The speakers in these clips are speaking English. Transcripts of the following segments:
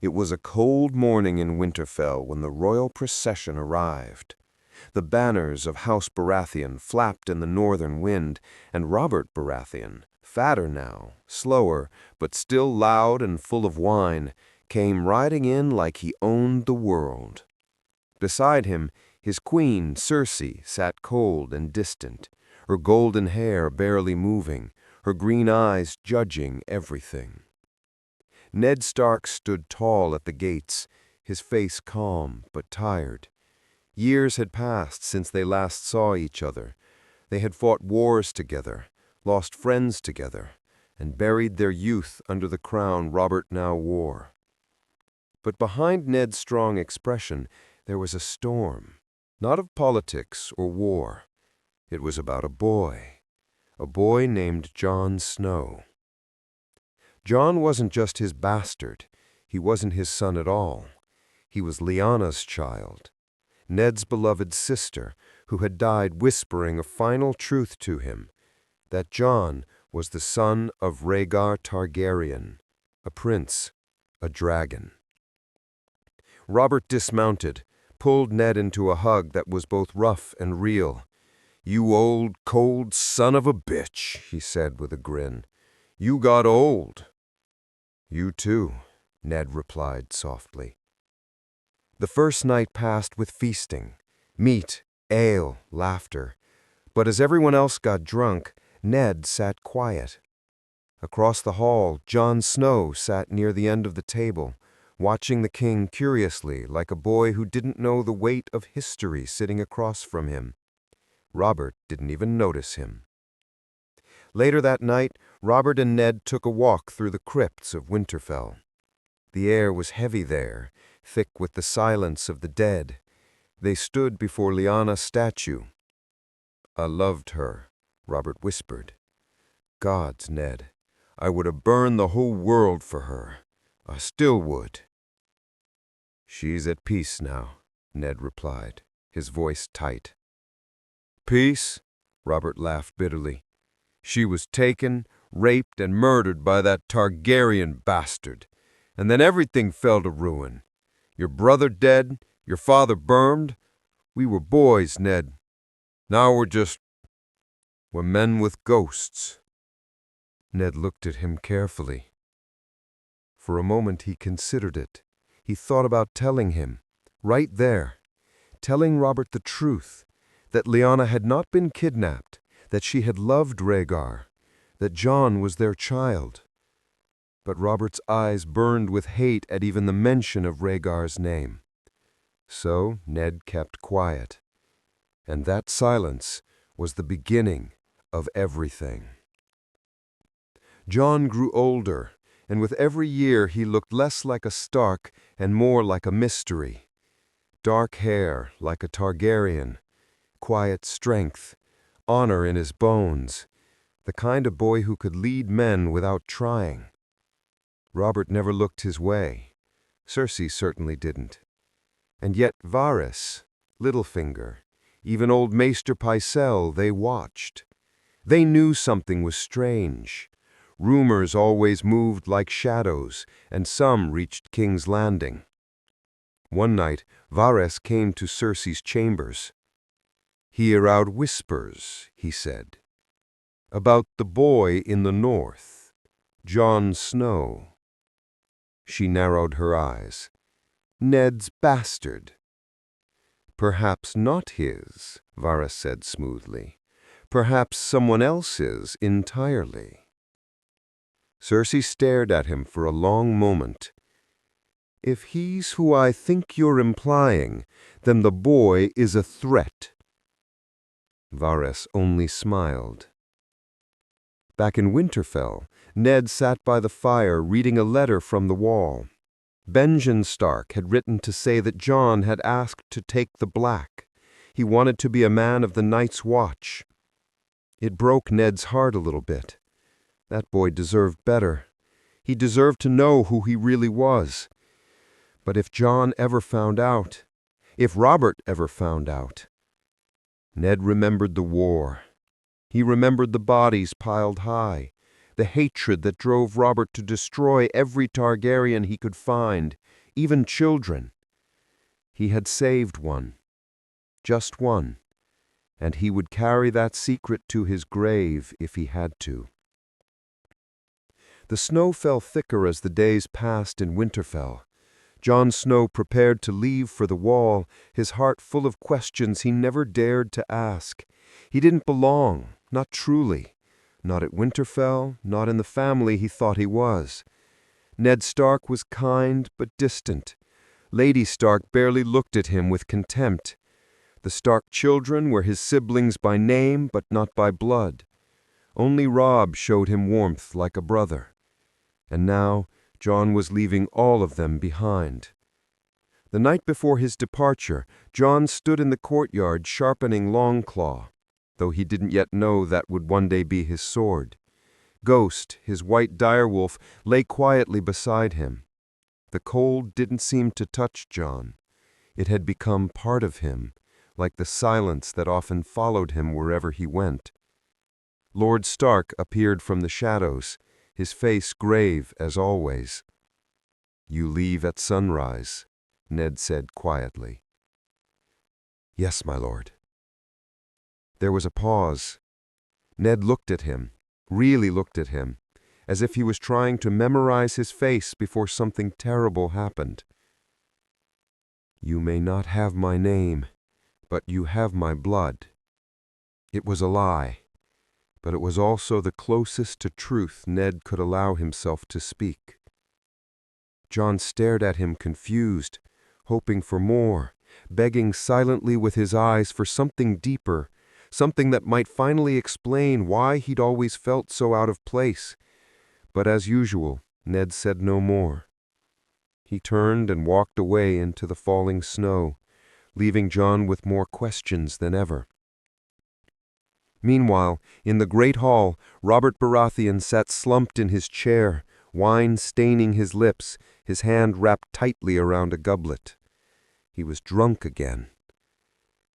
It was a cold morning in Winterfell when the royal procession arrived. The banners of House Baratheon flapped in the northern wind, and Robert Baratheon, fatter now, slower, but still loud and full of wine, came riding in like he owned the world. Beside him, his queen, Cersei, sat cold and distant, her golden hair barely moving, her green eyes judging everything. Ned Stark stood tall at the gates, his face calm but tired. Years had passed since they last saw each other. They had fought wars together, lost friends together, and buried their youth under the crown Robert now wore. But behind Ned's strong expression, there was a storm, not of politics or war. It was about a boy named Jon Snow. Jon wasn't just his bastard. He wasn't his son at all. He was Lyanna's child, Ned's beloved sister, who had died whispering a final truth to him, that Jon was the son of Rhaegar Targaryen, a prince, a dragon. Robert dismounted, pulled Ned into a hug that was both rough and real. "You old, cold son of a bitch," he said with a grin. "You got old." "You too," Ned replied softly. The first night passed with feasting, meat, ale, laughter. But as everyone else got drunk, Ned sat quiet. Across the hall, Jon Snow sat near the end of the table, watching the king curiously like a boy who didn't know the weight of history sitting across from him. Robert didn't even notice him. Later that night, Robert and Ned took a walk through the crypts of Winterfell. The air was heavy there, thick with the silence of the dead. They stood before Lyanna's statue. "I loved her," Robert whispered. "Gods, Ned, I would have burned the whole world for her. I still would." "She's at peace now," Ned replied, his voice tight. "Peace?" Robert laughed bitterly. "She was taken, raped, and murdered by that Targaryen bastard. And then everything fell to ruin. Your brother dead, your father burned. We were boys, Ned. Now we're men with ghosts." Ned looked at him carefully. For a moment he considered it. He thought about telling him, right there, telling Robert the truth, that Lyanna had not been kidnapped, that she had loved Rhaegar, that Jon was their child. But Robert's eyes burned with hate at even the mention of Rhaegar's name. So Ned kept quiet. And that silence was the beginning of everything. Jon grew older, and with every year he looked less like a Stark and more like a mystery. Dark hair like a Targaryen, quiet strength, honor in his bones, the kind of boy who could lead men without trying. Robert never looked his way. Cersei certainly didn't. And yet Varys, Littlefinger, even old Maester Pycelle, they watched. They knew something was strange. Rumors always moved like shadows, and some reached King's Landing. One night, Varys came to Cersei's chambers. "Hear our whispers," he said, "about the boy in the north, Jon Snow." She narrowed her eyes. "Ned's bastard." "Perhaps not his," Varys said smoothly. "Perhaps someone else's entirely." Cersei stared at him for a long moment. "If he's who I think you're implying, then the boy is a threat." Varys only smiled. Back in Winterfell, Ned sat by the fire reading a letter from the wall. Benjen Stark had written to say that Jon had asked to take the Black. He wanted to be a man of the Night's Watch. It broke Ned's heart a little bit. That boy deserved better. He deserved to know who he really was. But if Jon ever found out, if Robert ever found out... Ned remembered the war. He remembered the bodies piled high, the hatred that drove Robert to destroy every Targaryen he could find, even children. He had saved one, just one, and he would carry that secret to his grave if he had to. The snow fell thicker as the days passed in Winterfell. Jon Snow prepared to leave for the Wall, his heart full of questions he never dared to ask. He didn't belong, not truly. Not at Winterfell, not in the family he thought he was. Ned Stark was kind but distant. Lady Stark barely looked at him with contempt. The Stark children were his siblings by name but not by blood. Only Robb showed him warmth like a brother. And now Jon was leaving all of them behind. The night before his departure, Jon stood in the courtyard sharpening Longclaw, though he didn't yet know that would one day be his sword. Ghost, his white direwolf, lay quietly beside him. The cold didn't seem to touch Jon. It had become part of him, like the silence that often followed him wherever he went. Lord Stark appeared from the shadows, his face grave as always. "You leave at sunrise," Ned said quietly. "Yes, my lord." There was a pause. Ned looked at him, really looked at him, as if he was trying to memorize his face before something terrible happened. "You may not have my name, but you have my blood." It was a lie, but it was also the closest to truth Ned could allow himself to speak. Jon stared at him confused, hoping for more, begging silently with his eyes for something deeper, something that might finally explain why he'd always felt so out of place. But as usual, Ned said no more. He turned and walked away into the falling snow, leaving Jon with more questions than ever. Meanwhile, in the great hall, Robert Baratheon sat slumped in his chair, wine staining his lips, his hand wrapped tightly around a goblet. He was drunk again.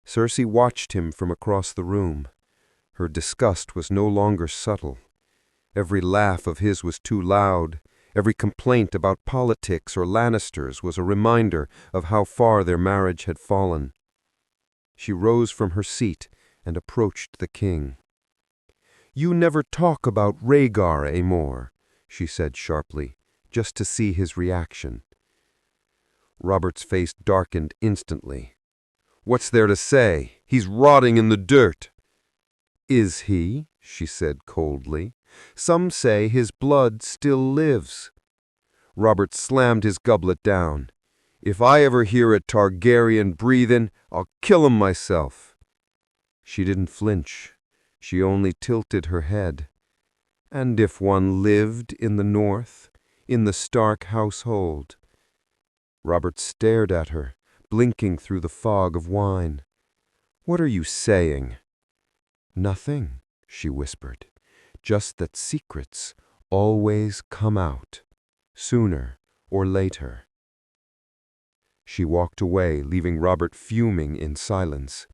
Cersei watched him from across the room. Her disgust was no longer subtle. Every laugh of his was too loud. Every complaint about politics or Lannisters was a reminder of how far their marriage had fallen. She rose from her seat and approached the king. "You never talk about Rhaegar, Aemor," she said sharply, just to see his reaction. Robert's face darkened instantly. "What's there to say? He's rotting in the dirt." "Is he?" she said coldly. "Some say his blood still lives." Robert slammed his goblet down. "If I ever hear a Targaryen breathin', I'll kill him myself." She didn't flinch. She only tilted her head. "And if one lived in the north, in the Stark household?" Robert stared at her, blinking through the fog of wine. "What are you saying?" "Nothing," she whispered. "Just that secrets always come out, sooner or later." She walked away, leaving Robert fuming in silence.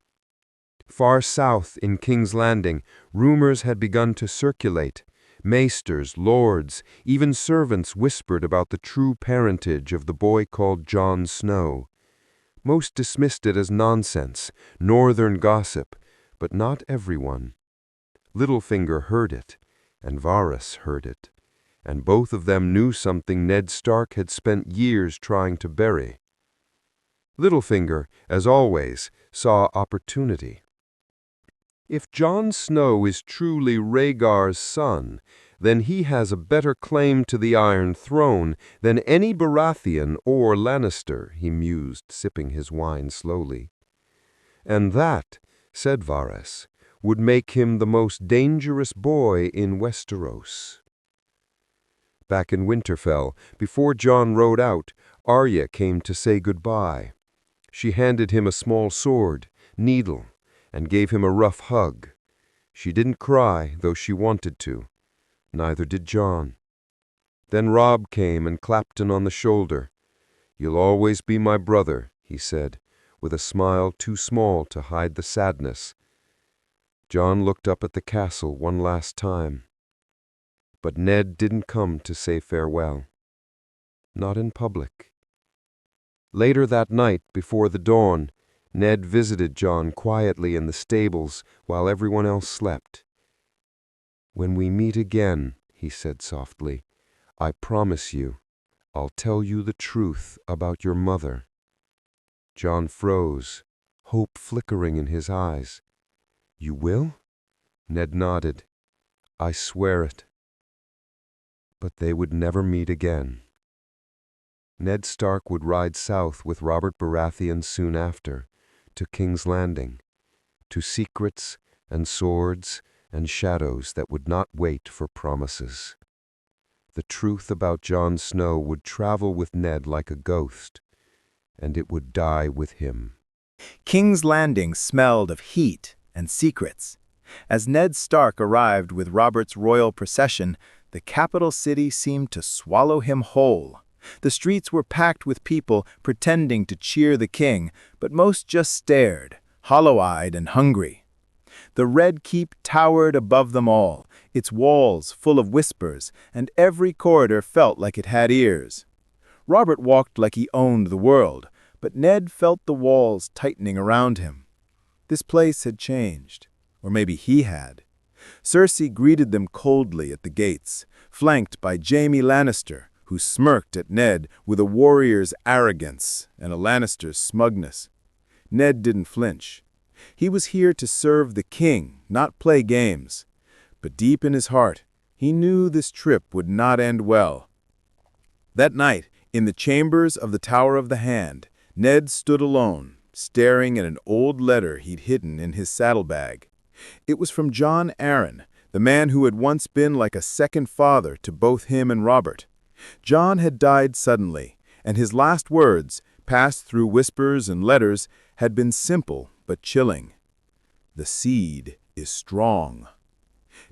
Far south, in King's Landing, rumors had begun to circulate. Maesters, lords, even servants whispered about the true parentage of the boy called Jon Snow. Most dismissed it as nonsense, northern gossip, but not everyone. Littlefinger heard it, and Varys heard it, and both of them knew something Ned Stark had spent years trying to bury. Littlefinger, as always, saw opportunity. If Jon Snow is truly Rhaegar's son, then he has a better claim to the Iron Throne than any Baratheon or Lannister, he mused, sipping his wine slowly. And that, said Varys, would make him the most dangerous boy in Westeros. Back in Winterfell, before Jon rode out, Arya came to say goodbye. She handed him a small sword, needle, and gave him a rough hug. She didn't cry, though she wanted to. Neither did Jon. Then Robb came and clapped him on the shoulder. "You'll always be my brother," he said, with a smile too small to hide the sadness. Jon looked up at the castle one last time. But Ned didn't come to say farewell. Not in public. Later that night, before the dawn, Ned visited Jon quietly in the stables while everyone else slept. "When we meet again," he said softly, "I promise you, I'll tell you the truth about your mother." Jon froze, hope flickering in his eyes. "You will?" Ned nodded. "I swear it." But they would never meet again. Ned Stark would ride south with Robert Baratheon soon after, to King's Landing, to secrets and swords and shadows that would not wait for promises. The truth about Jon Snow would travel with Ned like a ghost, and it would die with him. King's Landing smelled of heat and secrets. As Ned Stark arrived with Robert's royal procession, the capital city seemed to swallow him whole. The streets were packed with people pretending to cheer the king, but most just stared, hollow-eyed and hungry. The Red Keep towered above them all, its walls full of whispers, and every corridor felt like it had ears. Robert walked like he owned the world, but Ned felt the walls tightening around him. This place had changed, or maybe he had. Cersei greeted them coldly at the gates, flanked by Jaime Lannister, who smirked at Ned with a warrior's arrogance and a Lannister's smugness. Ned didn't flinch. He was here to serve the king, not play games. But deep in his heart, he knew this trip would not end well. That night, in the chambers of the Tower of the Hand, Ned stood alone, staring at an old letter he'd hidden in his saddlebag. It was from Jon Arryn, the man who had once been like a second father to both him and Robert. Jon had died suddenly, and his last words, passed through whispers and letters, had been simple but chilling. "The seed is strong."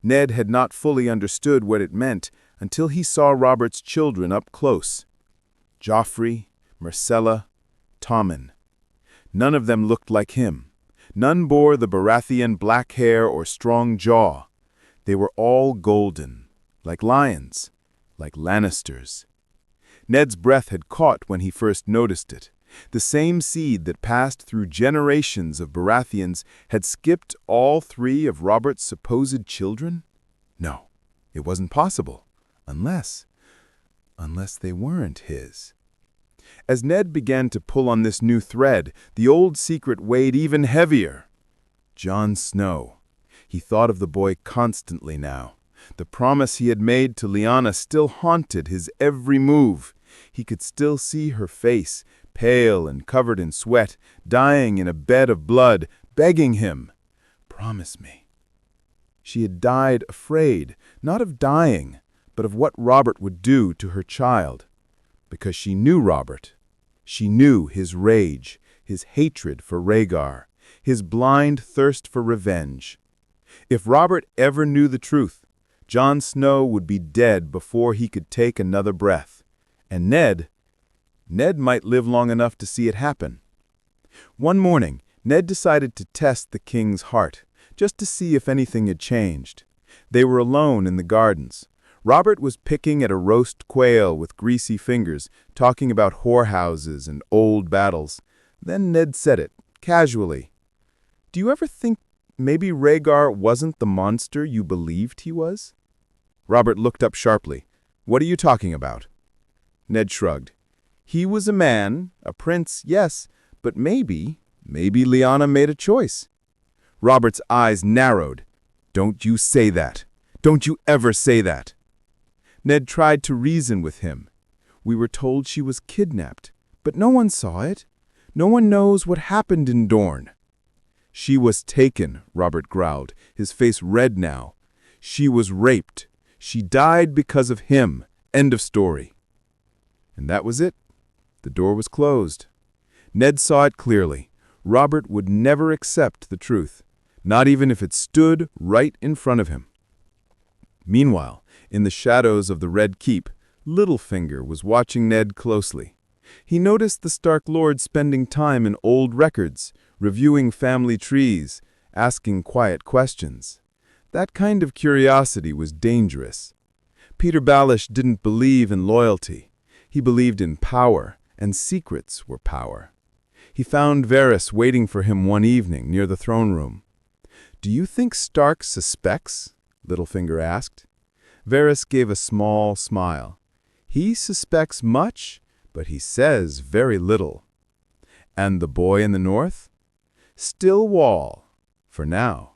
Ned had not fully understood what it meant until he saw Robert's children up close. Joffrey, Myrcella, Tommen. None of them looked like him. None bore the Baratheon black hair or strong jaw. They were all golden, like lions, like Lannisters. Ned's breath had caught when he first noticed it. The same seed that passed through generations of Baratheons had skipped all three of Robert's supposed children? No, it wasn't possible, unless they weren't his. As Ned began to pull on this new thread, the old secret weighed even heavier. Jon Snow. He thought of the boy constantly now. The promise he had made to Lyanna still haunted his every move. He could still see her face, pale and covered in sweat, dying in a bed of blood, begging him, "Promise me." She had died afraid, not of dying, but of what Robert would do to her child. Because she knew Robert. She knew his rage, his hatred for Rhaegar, his blind thirst for revenge. If Robert ever knew the truth, Jon Snow would be dead before he could take another breath. And Ned might live long enough to see it happen. One morning, Ned decided to test the king's heart, just to see if anything had changed. They were alone in the gardens. Robert was picking at a roast quail with greasy fingers, talking about whorehouses and old battles. Then Ned said it, casually. "Do you ever think maybe Rhaegar wasn't the monster you believed he was?" Robert looked up sharply. "What are you talking about?" Ned shrugged. "He was a man, a prince, yes, but maybe Lyanna made a choice." Robert's eyes narrowed. "Don't you say that. Don't you ever say that." Ned tried to reason with him. "We were told she was kidnapped, but no one saw it. No one knows what happened in Dorne." "She was taken," Robert growled, his face red now. "She was raped. She died because of him. End of story." And that was it. The door was closed. Ned saw it clearly. Robert would never accept the truth, not even if it stood right in front of him. Meanwhile, in the shadows of the Red Keep, Littlefinger was watching Ned closely. He noticed the Stark Lord spending time in old records, reviewing family trees, asking quiet questions. That kind of curiosity was dangerous. Peter Baelish didn't believe in loyalty. He believed in power, and secrets were power. He found Varys waiting for him one evening near the throne room. "Do you think Stark suspects?" Littlefinger asked. Varys gave a small smile. "He suspects much, but he says very little." "And the boy in the north?" "Still Wall, for now."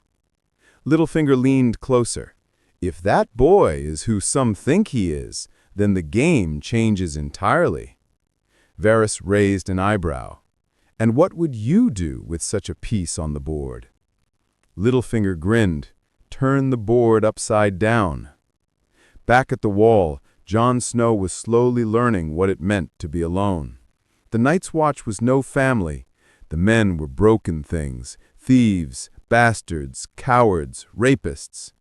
Littlefinger leaned closer. "If that boy is who some think he is, then the game changes entirely." Varys raised an eyebrow. "And what would you do with such a piece on the board?" Littlefinger grinned. "Turn the board upside down." Back at the Wall, Jon Snow was slowly learning what it meant to be alone. The Night's Watch was no family. The men were broken things, thieves, bastards, cowards, rapists.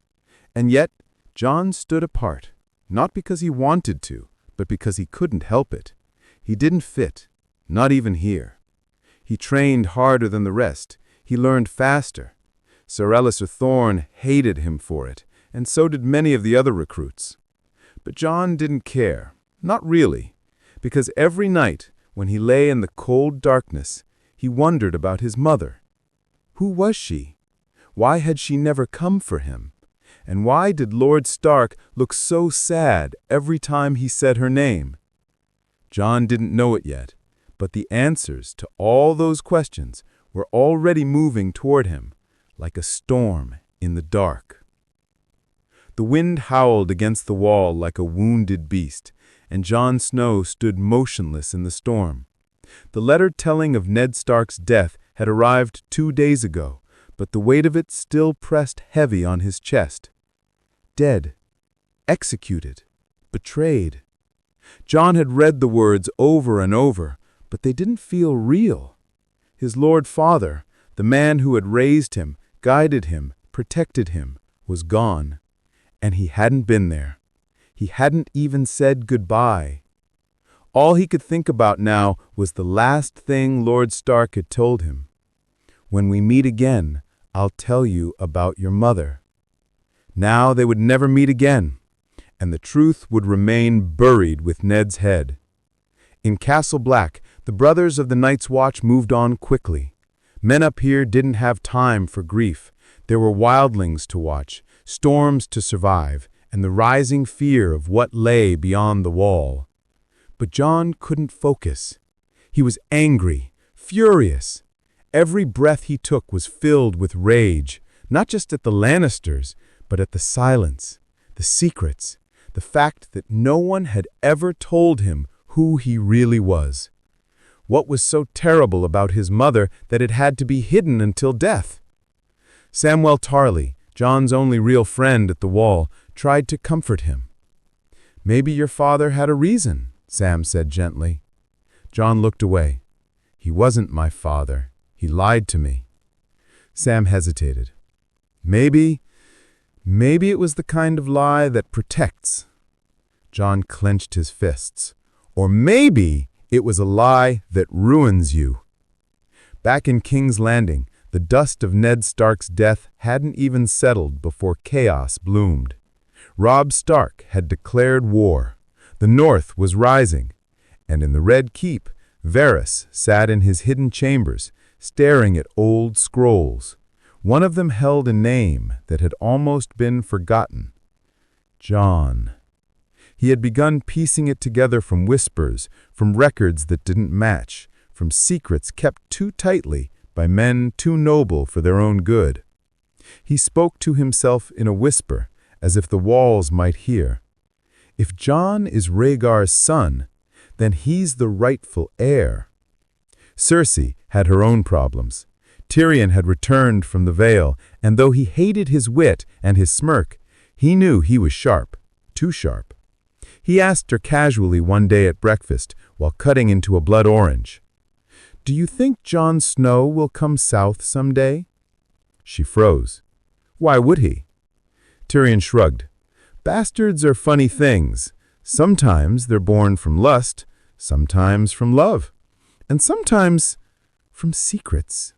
And yet, Jon stood apart, not because he wanted to, but because he couldn't help it. He didn't fit, not even here. He trained harder than the rest. He learned faster. Sir Alliser Thorne hated him for it, and so did many of the other recruits. But Jon didn't care, not really, because every night, when he lay in the cold darkness, he wondered about his mother. Who was she? Why had she never come for him? And why did Lord Stark look so sad every time he said her name? Jon didn't know it yet, but the answers to all those questions were already moving toward him, like a storm in the dark. The wind howled against the wall like a wounded beast, and Jon Snow stood motionless in the storm. The letter telling of Ned Stark's death had arrived 2 days ago, but the weight of it still pressed heavy on his chest. Dead. Executed. Betrayed. Jon had read the words over and over, but they didn't feel real. His Lord Father, the man who had raised him, guided him, protected him, was gone. And he hadn't been there. He hadn't even said goodbye. All he could think about now was the last thing Lord Stark had told him. "When we meet again, I'll tell you about your mother." Now they would never meet again, and the truth would remain buried with Ned's head. In Castle Black, the brothers of the Night's Watch moved on quickly. Men up here didn't have time for grief. There were wildlings to watch, storms to survive, and the rising fear of what lay beyond the wall. But Jon couldn't focus. He was angry, furious. Every breath he took was filled with rage, not just at the Lannisters, but at the silence, the secrets, the fact that no one had ever told him who he really was. What was so terrible about his mother that it had to be hidden until death? Samwell Tarly, Jon's only real friend at the Wall, tried to comfort him. "Maybe your father had a reason," Sam said gently. Jon looked away. "He wasn't my father. He lied to me." Sam hesitated. Maybe it was the kind of lie that protects." Jon clenched his fists. "Or maybe it was a lie that ruins you." Back in King's Landing, the dust of Ned Stark's death hadn't even settled before chaos bloomed. Robb Stark had declared war. The North was rising. And in the Red Keep, Varys sat in his hidden chambers, staring at old scrolls. One of them held a name that had almost been forgotten. Jon. He had begun piecing it together from whispers, from records that didn't match, from secrets kept too tightly by men too noble for their own good. He spoke to himself in a whisper, as if the walls might hear. If Jon is Rhaegar's son, then he's the rightful heir. Cersei had her own problems. Tyrion had returned from the Vale, and though he hated his wit and his smirk, he knew he was sharp, too sharp. He asked her casually one day at breakfast while cutting into a blood orange, "Do you think Jon Snow will come south someday?" She froze. "Why would he?" Tyrion shrugged. "Bastards are funny things. Sometimes they're born from lust, sometimes from love, and sometimes from secrets."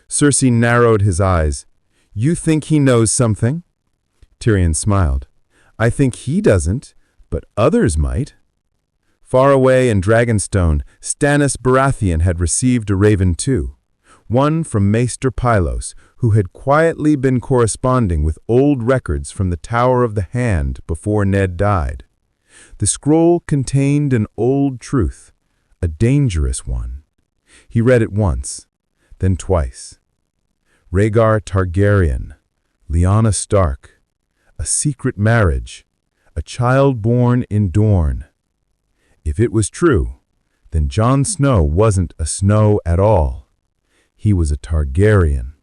Cersei narrowed his eyes. "You think he knows something?" Tyrion smiled. I think he doesn't, but others might. Far away in Dragonstone, Stannis Baratheon had received a raven too, one from Maester Pylos, who had quietly been corresponding with old records from the Tower of the Hand before Ned died. The scroll contained an old truth, a dangerous one. He read it once, then twice. Rhaegar Targaryen, Lyanna Stark, a secret marriage, a child born in Dorne. If it was true, then Jon Snow wasn't a Snow at all. He was a Targaryen,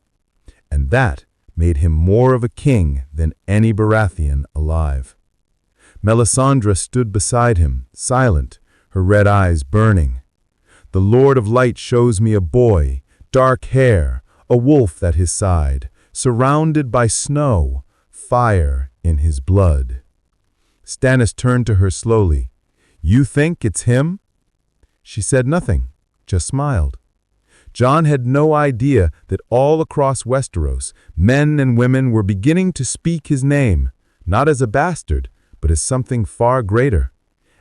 and that made him more of a king than any Baratheon alive. Melisandre stood beside him, silent, her red eyes burning. The Lord of Light shows me a boy, dark hair, a wolf at his side, surrounded by snow, fire in his blood. Stannis turned to her slowly. You think it's him? She said nothing, just smiled. Jon had no idea that all across Westeros, men and women were beginning to speak his name, not as a bastard, but as something far greater.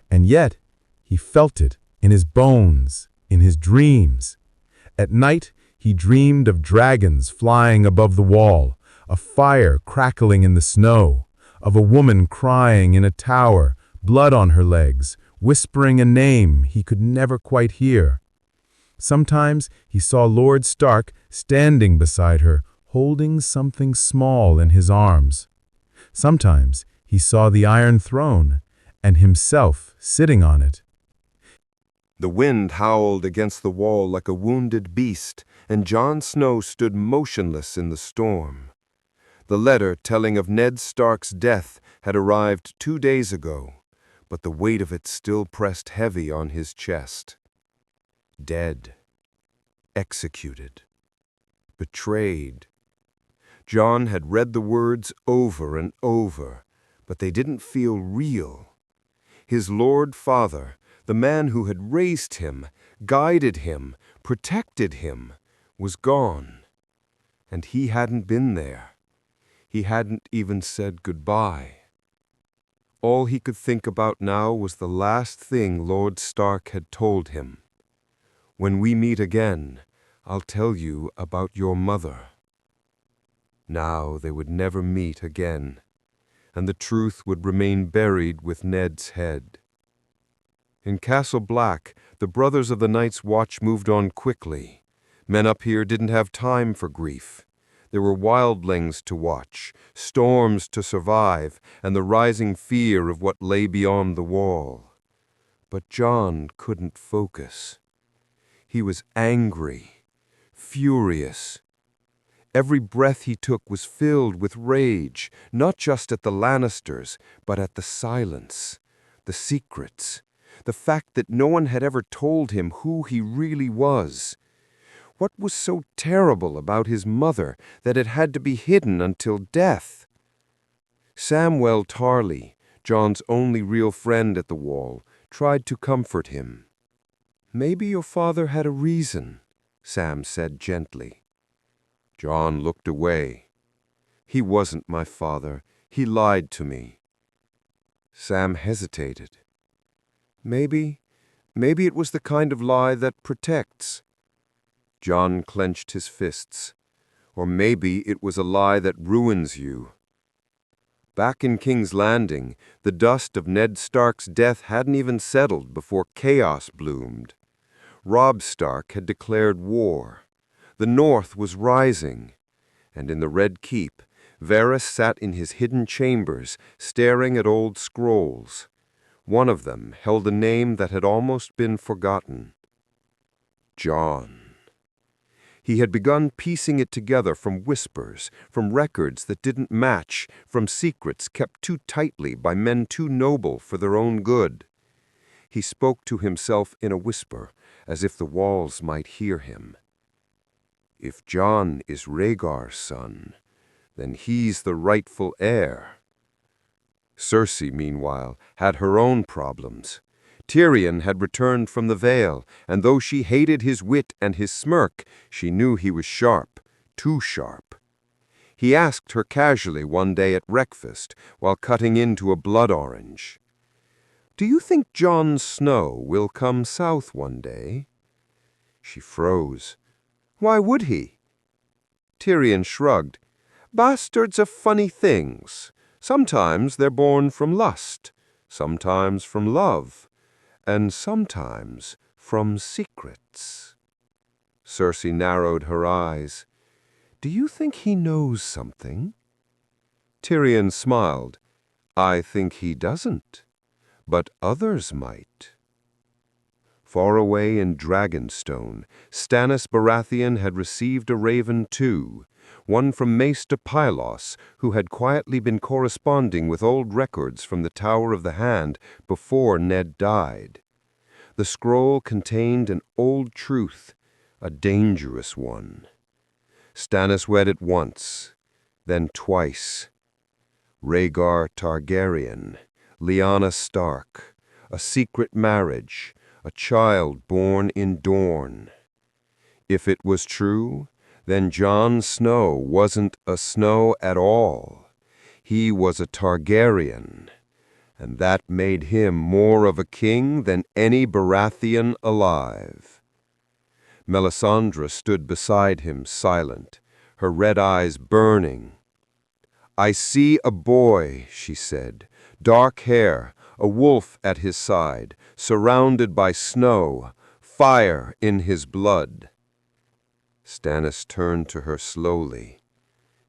And yet, he felt it in his bones, in his dreams. At night, he dreamed of dragons flying above the wall, of fire crackling in the snow, of a woman crying in a tower, blood on her legs, whispering a name he could never quite hear. Sometimes he saw Lord Stark standing beside her, holding something small in his arms. Sometimes he saw the Iron Throne, and himself sitting on it. The wind howled against the wall like a wounded beast, and Jon Snow stood motionless in the storm. The letter telling of Ned Stark's death had arrived 2 days ago, but the weight of it still pressed heavy on his chest. Dead. Executed. Betrayed. Jon had read the words over and over, but they didn't feel real. His Lord Father, the man who had raised him, guided him, protected him, was gone. And he hadn't been there. He hadn't even said goodbye. All he could think about now was the last thing Lord Stark had told him. When we meet again, I'll tell you about your mother. Now they would never meet again, and the truth would remain buried with Ned's head. In Castle Black, the brothers of the Night's Watch moved on quickly. Men up here didn't have time for grief. There were wildlings to watch, storms to survive, and the rising fear of what lay beyond the wall. But Jon couldn't focus. He was angry, furious. Every breath he took was filled with rage, not just at the Lannisters, but at the silence, the secrets, the fact that no one had ever told him who he really was. What was so terrible about his mother that it had to be hidden until death? Samwell Tarly, Jon's only real friend at the wall, tried to comfort him. Maybe your father had a reason, Sam said gently. Jon looked away. He wasn't my father. He lied to me. Sam hesitated. Maybe it was the kind of lie that protects. Jon clenched his fists. Or maybe it was a lie that ruins you. Back in King's Landing, the dust of Ned Stark's death hadn't even settled before chaos bloomed. Robb Stark had declared war. The North was rising. And in the Red Keep, Varys sat in his hidden chambers, staring at old scrolls. One of them held a name that had almost been forgotten. Jon. He had begun piecing it together from whispers, from records that didn't match, from secrets kept too tightly by men too noble for their own good. He spoke to himself in a whisper, as if the walls might hear him. If Jon is Rhaegar's son, then he's the rightful heir. Cersei, meanwhile, had her own problems. Tyrion had returned from the Vale, and though she hated his wit and his smirk, she knew he was sharp, too sharp. He asked her casually one day at breakfast while cutting into a blood orange, "Do you think Jon Snow will come south one day?" She froze. "Why would he?" Tyrion shrugged. "Bastards are funny things. Sometimes they're born from lust, sometimes from love, and sometimes from secrets." Cersei narrowed her eyes. "Do you think he knows something?" Tyrion smiled. "I think he doesn't, but others might." Far away in Dragonstone, Stannis Baratheon had received a raven too, one from Maester Pylos, who had quietly been corresponding with old records from the Tower of the Hand before Ned died. The scroll contained an old truth, a dangerous one. Stannis read it once, then twice. Rhaegar Targaryen, Lyanna Stark, a secret marriage, a child born in Dorne. If it was true, then Jon Snow wasn't a Snow at all. He was a Targaryen, and that made him more of a king than any Baratheon alive. Melisandre stood beside him, silent, her red eyes burning. "I see a boy," she said, "dark hair, a wolf at his side, surrounded by snow, fire in his blood." Stannis turned to her slowly.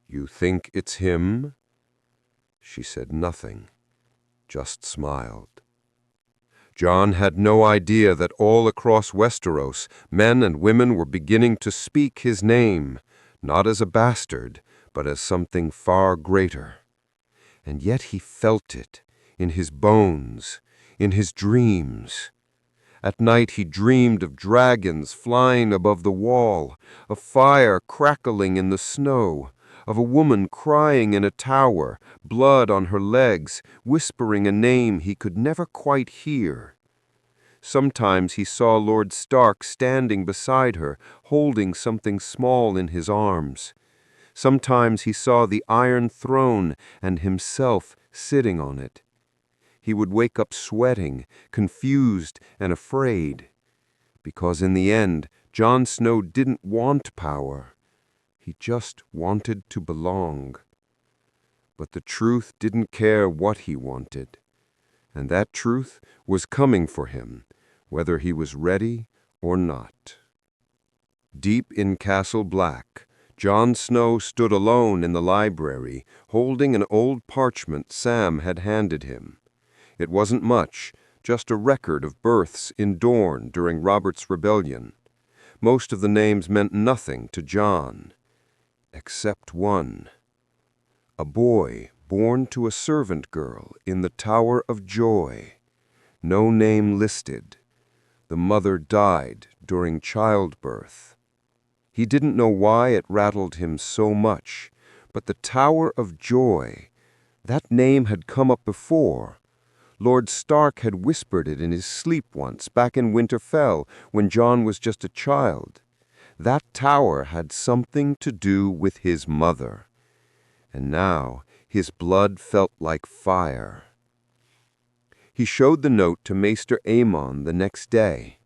"You think it's him?" She said nothing, just smiled. Jon had no idea that all across Westeros, men and women were beginning to speak his name, not as a bastard, but as something far greater. And yet he felt it, in his bones, in his dreams. At night he dreamed of dragons flying above the wall, of fire crackling in the snow, of a woman crying in a tower, blood on her legs, whispering a name he could never quite hear. Sometimes he saw Lord Stark standing beside her, holding something small in his arms. Sometimes he saw the Iron Throne and himself sitting on it. He would wake up sweating, confused and afraid, because in the end, Jon Snow didn't want power. He just wanted to belong. But the truth didn't care what he wanted, and that truth was coming for him, whether he was ready or not. Deep in Castle Black, Jon Snow stood alone in the library, holding an old parchment Sam had handed him. It wasn't much, just a record of births in Dorne during Robert's rebellion. Most of the names meant nothing to Jon, except one. A boy born to a servant girl in the Tower of Joy. No name listed. The mother died during childbirth. He didn't know why it rattled him so much, but the Tower of Joy, that name had come up before. Lord Stark had whispered it in his sleep once, back in Winterfell, when Jon was just a child. That tower had something to do with his mother. And now his blood felt like fire. He showed the note to Maester Aemon the next day.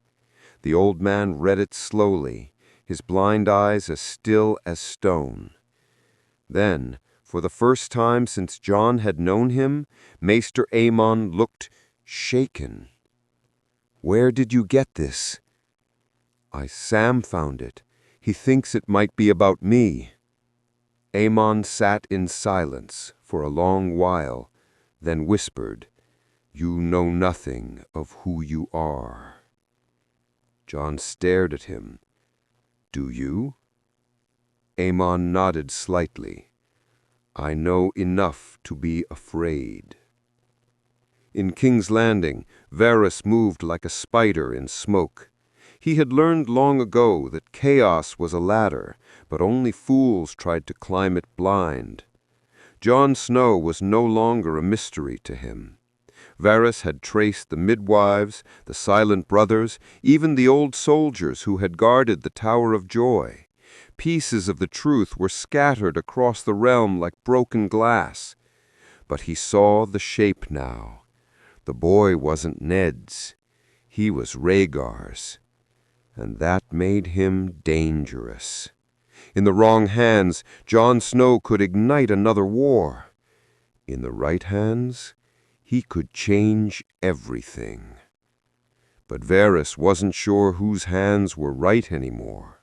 The old man read it slowly, his blind eyes as still as stone. Then, for the first time since Jon had known him, Maester Aemon looked shaken. "Where did you get this?" Sam found it. He thinks it might be about me." Aemon sat in silence for a long while, then whispered, "You know nothing of who you are." Jon stared at him. "Do you?" Aemon nodded slightly. "I know enough to be afraid." In King's Landing, Varys moved like a spider in smoke. He had learned long ago that chaos was a ladder, but only fools tried to climb it blind. Jon Snow was no longer a mystery to him. Varys had traced the midwives, the silent brothers, even the old soldiers who had guarded the Tower of Joy. Pieces of the truth were scattered across the realm like broken glass. But he saw the shape now. The boy wasn't Ned's. He was Rhaegar's. And that made him dangerous. In the wrong hands, Jon Snow could ignite another war. In the right hands, he could change everything. But Varys wasn't sure whose hands were right anymore.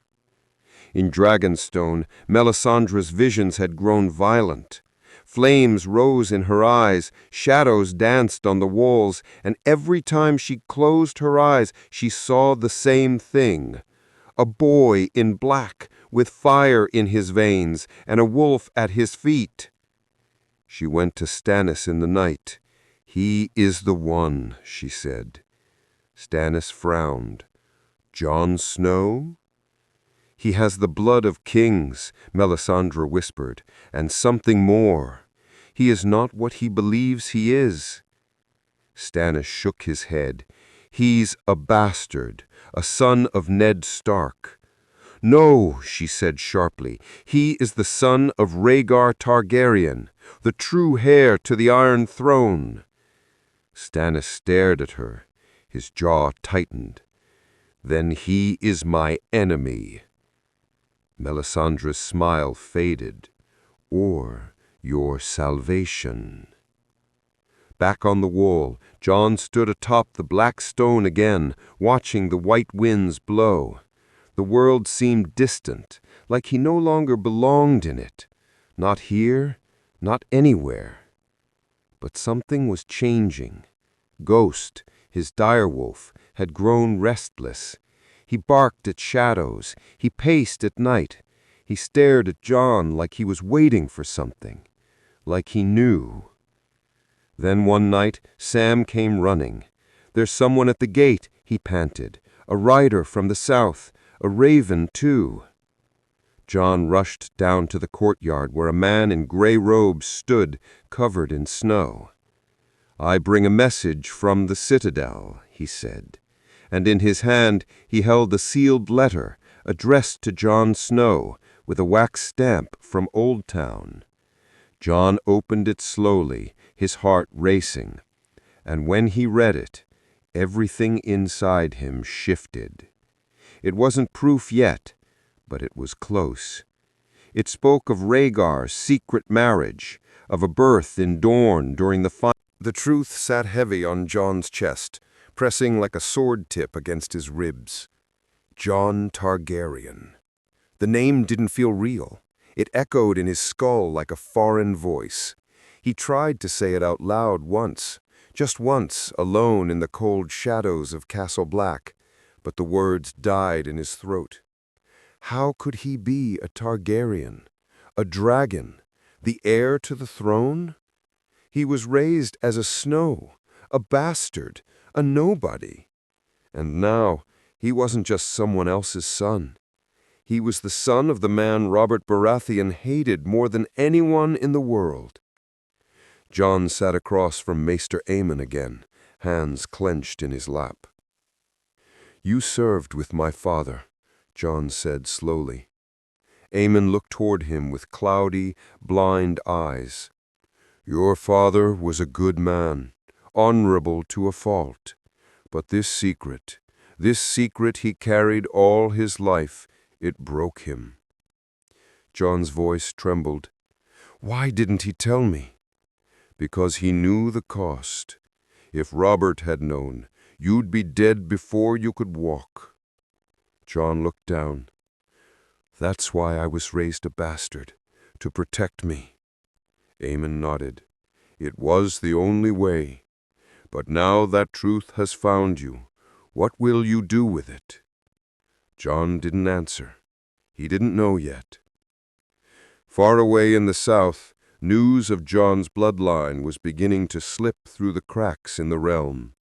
In Dragonstone, Melisandre's visions had grown violent. Flames rose in her eyes, shadows danced on the walls, and every time she closed her eyes, she saw the same thing. A boy in black, with fire in his veins, and a wolf at his feet. She went to Stannis in the night. "He is the one," she said. Stannis frowned. "Jon Snow?" "He has the blood of kings," Melisandre whispered, "and something more. He is not what he believes he is." Stannis shook his head. "He's a bastard, a son of Ned Stark." "No," she said sharply, "he is the son of Rhaegar Targaryen, the true heir to the Iron Throne." Stannis stared at her. His jaw tightened. "Then he is my enemy." Melisandre's smile faded. "Or your salvation." Back on the wall, Jon stood atop the black stone again, watching the white winds blow. The world seemed distant, like he no longer belonged in it. Not here, not anywhere. But something was changing. Ghost, his direwolf, had grown restless. He barked at shadows. He paced at night. He stared at Jon like he was waiting for something, like he knew. Then one night, Sam came running. "There's someone at the gate," he panted. "A rider from the south, a raven too." Jon rushed down to the courtyard where a man in gray robes stood, covered in snow. "I bring a message from the citadel," he said. And in his hand he held a sealed letter addressed to Jon Snow with a wax stamp from Oldtown. Jon opened it slowly, his heart racing, and when he read it, everything inside him shifted. It wasn't proof yet, but it was close. It spoke of Rhaegar's secret marriage, of a birth in Dorne during the fight. The truth sat heavy on Jon's chest, pressing like a sword tip against his ribs. Jon Targaryen. The name didn't feel real. It echoed in his skull like a foreign voice. He tried to say it out loud once, just once, alone in the cold shadows of Castle Black, but the words died in his throat. How could he be a Targaryen, a dragon, the heir to the throne? He was raised as a Snow, a bastard, a nobody. And now he wasn't just someone else's son. He was the son of the man Robert Baratheon hated more than anyone in the world. Jon sat across from Maester Aemon again, hands clenched in his lap. "You served with my father," Jon said slowly. Aemon looked toward him with cloudy, blind eyes. "Your father was a good man, honorable to a fault. But this secret he carried all his life, it broke him." Jon's voice trembled. "Why didn't he tell me?" "Because he knew the cost. If Robert had known, you'd be dead before you could walk." Jon looked down. "That's why I was raised a bastard, to protect me." Aemon nodded. "It was the only way. But now that truth has found you, what will you do with it?" Jon didn't answer. He didn't know yet. Far away in the south, news of Jon's bloodline was beginning to slip through the cracks in the realm.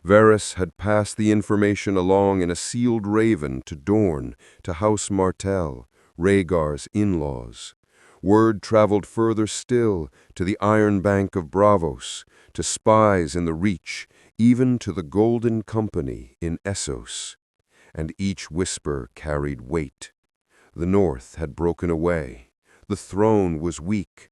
Varys had passed the information along in a sealed raven to Dorne, to House Martell, Rhaegar's in-laws. Word traveled further still, to the Iron Bank of Braavos, to spies in the Reach, even to the Golden Company in Essos. And each whisper carried weight. The North had broken away. The throne was weak.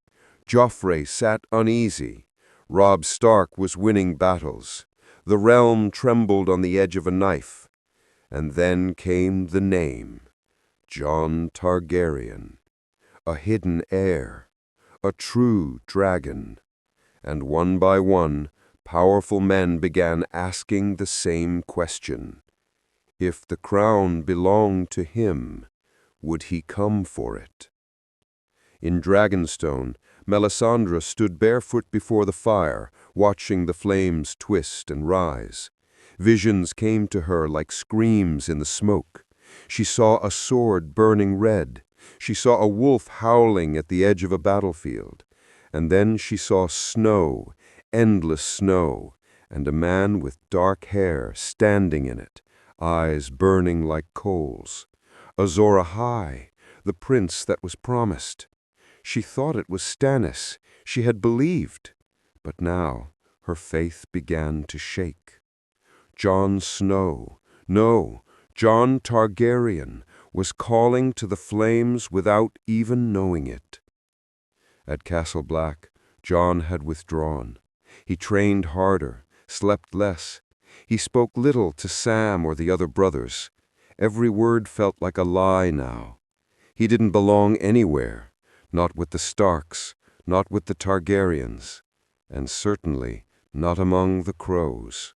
Joffrey sat uneasy. Robb Stark was winning battles. The realm trembled on the edge of a knife. And then came the name, Jon Targaryen, a hidden heir, a true dragon. And one by one, powerful men began asking the same question. If the crown belonged to him, would he come for it? In Dragonstone, Melisandre stood barefoot before the fire, watching the flames twist and rise. Visions came to her like screams in the smoke. She saw a sword burning red. She saw a wolf howling at the edge of a battlefield. And then she saw snow, endless snow, and a man with dark hair standing in it, eyes burning like coals. Azor Ahai, the prince that was promised. She thought it was Stannis. She had believed. But now her faith began to shake. Jon Snow, no, Jon Targaryen, was calling to the flames without even knowing it. At Castle Black, Jon had withdrawn. He trained harder, slept less. He spoke little to Sam or the other brothers. Every word felt like a lie now. He didn't belong anywhere, not with the Starks, not with the Targaryens, and certainly not among the crows.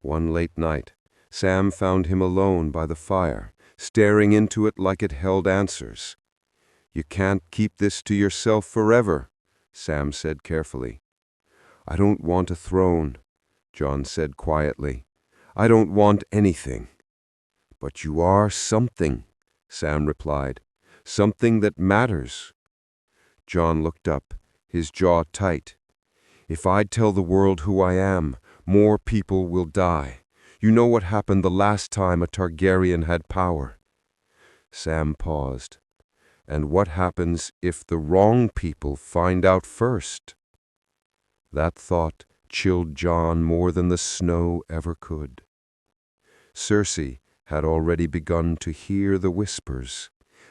One late night, Sam found him alone by the fire, staring into it like it held answers. "You can't keep this to yourself forever," Sam said carefully. "I don't want a throne," Jon said quietly. "I don't want anything." "But you are something," Sam replied. "Something that matters." Jon looked up, his jaw tight. "If I tell the world who I am, more people will die. You know what happened the last time a Targaryen had power." Sam paused. "And what happens if the wrong people find out first?" That thought chilled Jon more than the snow ever could. Cersei had already begun to hear the whispers.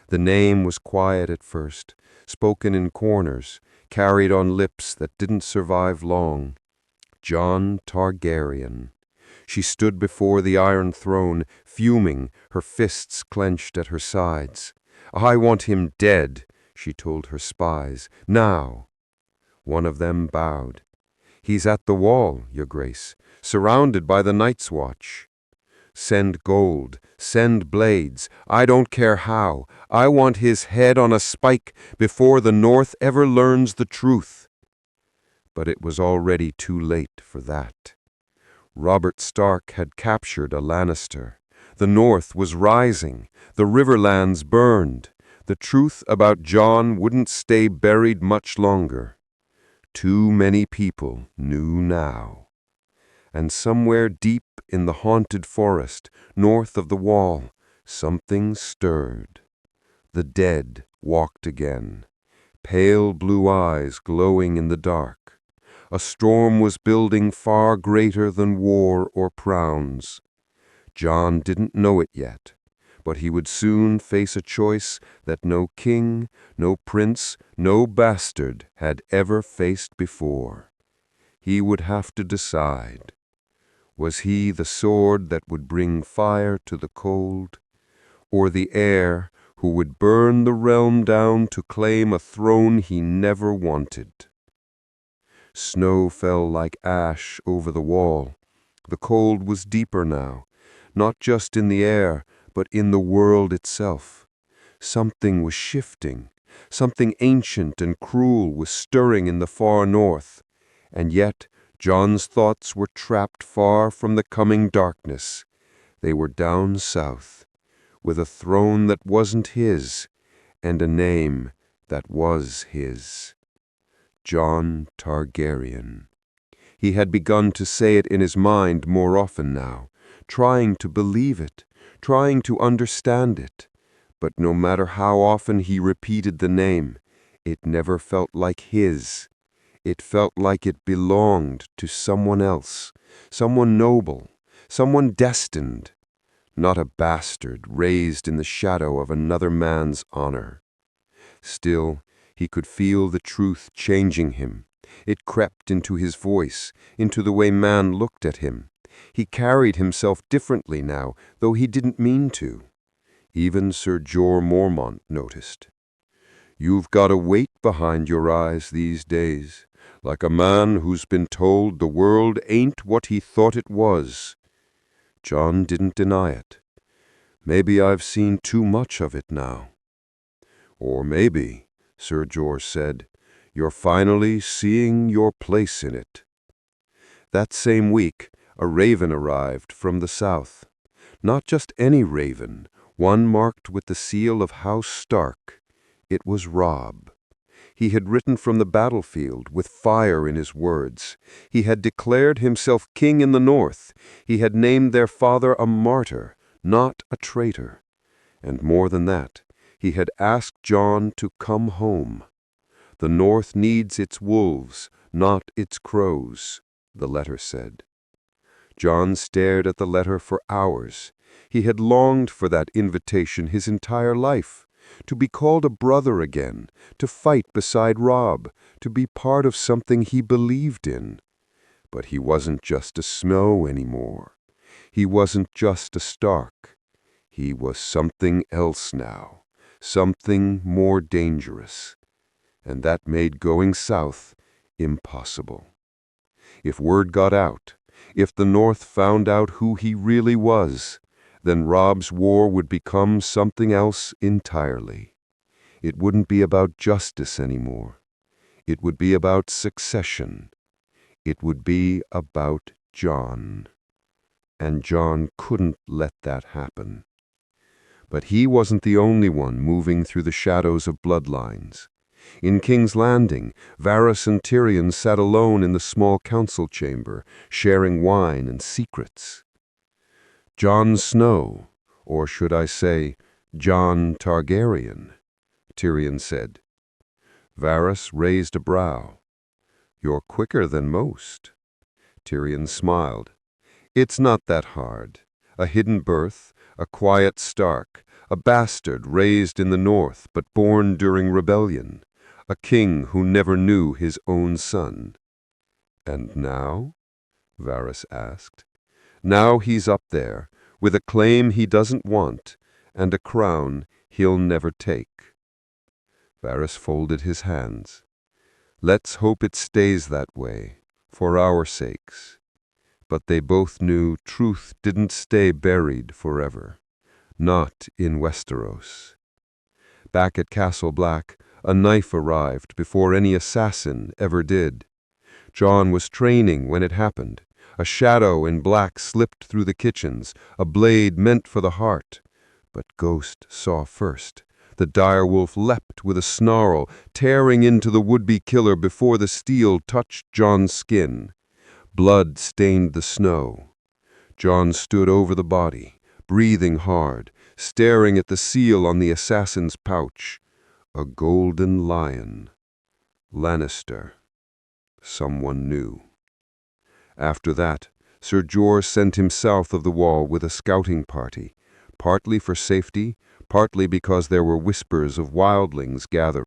The name was quiet at first, spoken in corners, carried on lips that didn't survive long. Jon Targaryen. She stood before the Iron Throne, fuming, her fists clenched at her sides. "I want him dead," she told her spies. "Now." One of them bowed. "He's at the wall, Your Grace, surrounded by the Night's Watch." "Send gold, send blades, I don't care how. I want his head on a spike before the North ever learns the truth." But it was already too late for that. Robert Stark had captured a Lannister. The North was rising. The Riverlands burned. The truth about Jon wouldn't stay buried much longer. Too many people knew now. And somewhere deep in the haunted forest, north of the wall, something stirred. The dead walked again, pale blue eyes glowing in the dark. A storm was building far greater than war or crowns. Jon didn't know it yet, but he would soon face a choice that no king, no prince, no bastard had ever faced before. He would have to decide. Was he the sword that would bring fire to the cold, or the heir who would burn the realm down to claim a throne he never wanted? Snow fell like ash over the wall. The cold was deeper now, not just in the air, but in the world itself. Something was shifting. Something ancient and cruel was stirring in the far north. And yet Jon's thoughts were trapped far from the coming darkness. They were down south, with a throne that wasn't his, and a name that was his. Jon Targaryen. He had begun to say it in his mind more often now, trying to believe it, trying to understand it. But no matter how often he repeated the name, it never felt like his. It felt like it belonged to someone else, someone noble, someone destined. not a bastard raised in the shadow of another man's honor. Still, he could feel the truth changing him. It crept into his voice, into the way man looked at him. He carried himself differently now, though he didn't mean to. Even Sir Jorah Mormont noticed. "You've got a weight behind your eyes these days, like a man who's been told the world ain't what he thought it was." Jon didn't deny it. "Maybe I've seen too much of it now." "Or maybe," Sir Jorah said, "you're finally seeing your place in it." That same week, a raven arrived from the south. Not just any raven, one marked with the seal of House Stark. It was Robb. He had written from the battlefield with fire in his words. He had declared himself king in the north. He had named their father a martyr, not a traitor. And more than that, he had asked Jon to come home. "The north needs its wolves, not its crows," the letter said. Jon stared at the letter for hours. He had longed for that invitation his entire life, to be called a brother again, to fight beside Robb, to be part of something he believed in. But he wasn't just a Snow anymore. He wasn't just a Stark. He was something else now, something more dangerous. And that made going south impossible. If word got out, if the North found out who he really was, then Robb's war would become something else entirely. It wouldn't be about justice anymore. It would be about succession. It would be about Jon. And Jon couldn't let that happen. But he wasn't the only one moving through the shadows of bloodlines. In King's Landing, Varys and Tyrion sat alone in the small council chamber, sharing wine and secrets. "Jon Snow, or should I say, Jon Targaryen," Tyrion said. Varys raised a brow. "You're quicker than most." Tyrion smiled. "It's not that hard. A hidden birth, a quiet Stark, a bastard raised in the north but born during rebellion, a king who never knew his own son." "And now?" Varys asked. "Now he's up there, with a claim he doesn't want, and a crown he'll never take." Varys folded his hands. "Let's hope it stays that way, for our sakes." But they both knew truth didn't stay buried forever. Not in Westeros. Back at Castle Black, a knife arrived before any assassin ever did. Jon was training when it happened. A shadow in black slipped through the kitchens, a blade meant for the heart. But Ghost saw first. The direwolf leapt with a snarl, tearing into the would-be killer before the steel touched Jon's skin. Blood stained the snow. Jon stood over the body, breathing hard, staring at the seal on the assassin's pouch. A golden lion. Lannister. Someone new. After that, Sir Jorah sent him south of the wall with a scouting party, partly for safety, partly because there were whispers of wildlings gathering.